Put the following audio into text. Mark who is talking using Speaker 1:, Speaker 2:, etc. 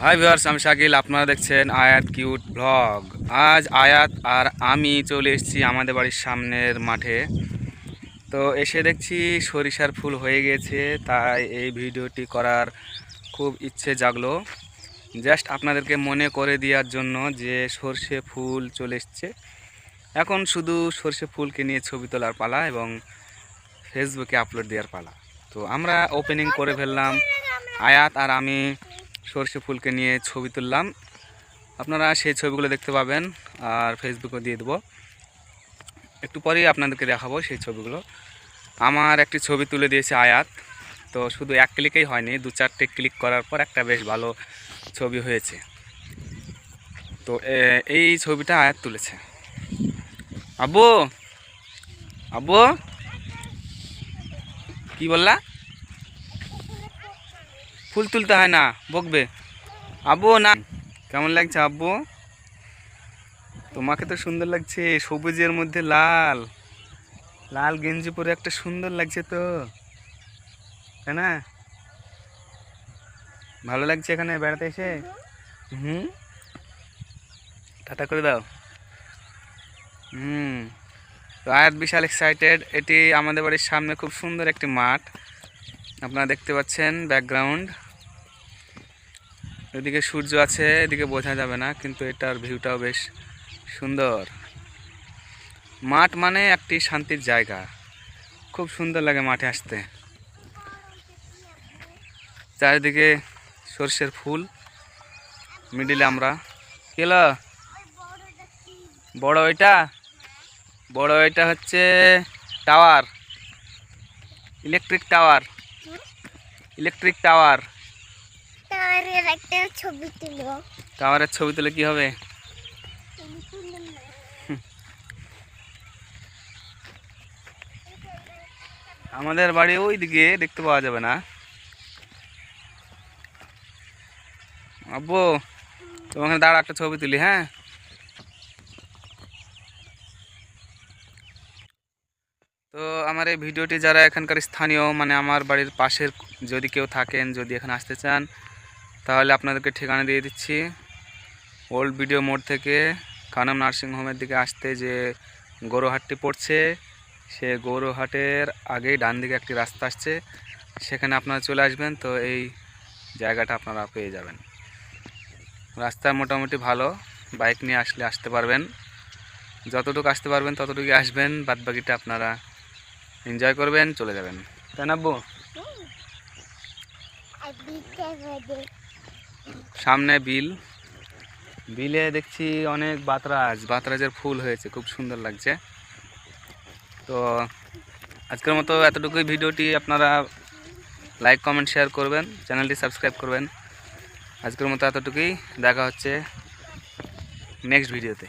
Speaker 1: Hi viewers, আমি শাকিল। আপনারা দেখছেন আয়াত কিউট ব্লগ। আজ আয়াত আর আমি চলে এসেছি আমাদের বাড়ির সামনের মাঠে। তো এসে দেখছি সরিষার ফুল হয়ে গেছে, তাই এই ভিডিওটি করার খুব ইচ্ছে জাগলো। জাস্ট আপনাদেরকে মনে করে দেওয়ার জন্য যে সর্ষে ফুল চলে এসছে। এখন শুধু সর্ষে ফুলকে নিয়ে ছবি তোলার পালা এবং ফেসবুকে আপলোড দেওয়ার পালা। তো আমরা ওপেনিং করে ফেললাম। আয়াত আর আমি সর্ষে ফুলকে নিয়ে ছবি তুললাম। আপনারা সেই ছবিগুলো দেখতে পাবেন আর ফেসবুকে দিয়ে দেবো। একটু পরেই আপনাদেরকে দেখাবো সেই ছবিগুলো। আমার একটি ছবি তুলে দিয়েছে আয়াত। তো শুধু এক ক্লিকেই হয়নি, 2-4টে ক্লিক করার পর একটা বেশ ভালো ছবি হয়েছে। তো এই ছবিটা আয়াত তুলেছে। আব্বু, আব্বু কি বললা? ফুল তুলতে হয় না, বকবে। আব্বু না, কেমন লাগছে আব্বু? তোমাকে তো সুন্দর লাগছে, সবুজের মধ্যে লাল লাল গেঞ্জি পরে একটা সুন্দর লাগছে তো, তাই না? ভালো লাগছে এখানে বেড়াতে এসে। হুম, টাটা করে দাও। হুম। তো আয়াত বিশাল এক্সাইটেড। এটি আমাদের বাড়ির সামনে খুব সুন্দর একটি মাঠ, আপনারা দেখতে পাচ্ছেন ব্যাকগ্রাউন্ড। এদিকে সূর্য আছে, এদিকে বোঝা যাবে না, কিন্তু এটার ভিউটাও বেশ সুন্দর। মাঠ মানে একটি শান্তির জায়গা, খুব সুন্দর লাগে মাঠে আসতে। চারিদিকে সর্ষের ফুল, মিডিলে আমরা। কেলো বড় এটা হচ্ছে টাওয়ার, ইলেকট্রিক টাওয়ার। টাওয়ারের ছবি তুলে কি হবে? আমাদের বাড়ি ওই দিকে, দেখতে পাওয়া যাবে না। আব্বু, তোমাকে দাঁড়া, একটা ছবি তুলি। হ্যাঁ, তো আমার এই ভিডিওটি যারা এখানকার স্থানীয়, মানে আমার বাড়ির পাশের যদি কেউ থাকেন, যদি এখানে আসতে চান, তাহলে আপনাদেরকে ঠিকানা দিয়ে দিচ্ছি। ওল্ড ভিডিও মোড় থেকে কানাম নার্সিংহোমের দিকে আসতে যে গরুহাটটি পড়ছে, সে গরুহাটের আগেই ডান দিকে একটি রাস্তা আসছে, সেখানে আপনারা চলে আসবেন। তো এই জায়গাটা আপনারা পেয়ে যাবেন। রাস্তা মোটামুটি ভালো, বাইক নিয়ে আসলে আসতে পারবেন, যতটুকু আসতে পারবেন ততটুকু আসবেন, বাদবাকিটা আপনারা এনজয় করবেন, চলে যাবেন। তাই না আব্বু? সামনে বিলে দেখছি অনেক বাতরাজের ফুল হয়েছে, খুব সুন্দর লাগছে। তো আজকের মতো এতটুকুই। ভিডিওটি আপনারা লাইক কমেন্ট শেয়ার করবেন, চ্যানেলটি সাবস্ক্রাইব করবেন। আজকের মতো এতটুকুই, দেখা হচ্ছে নেক্সট ভিডিওতে।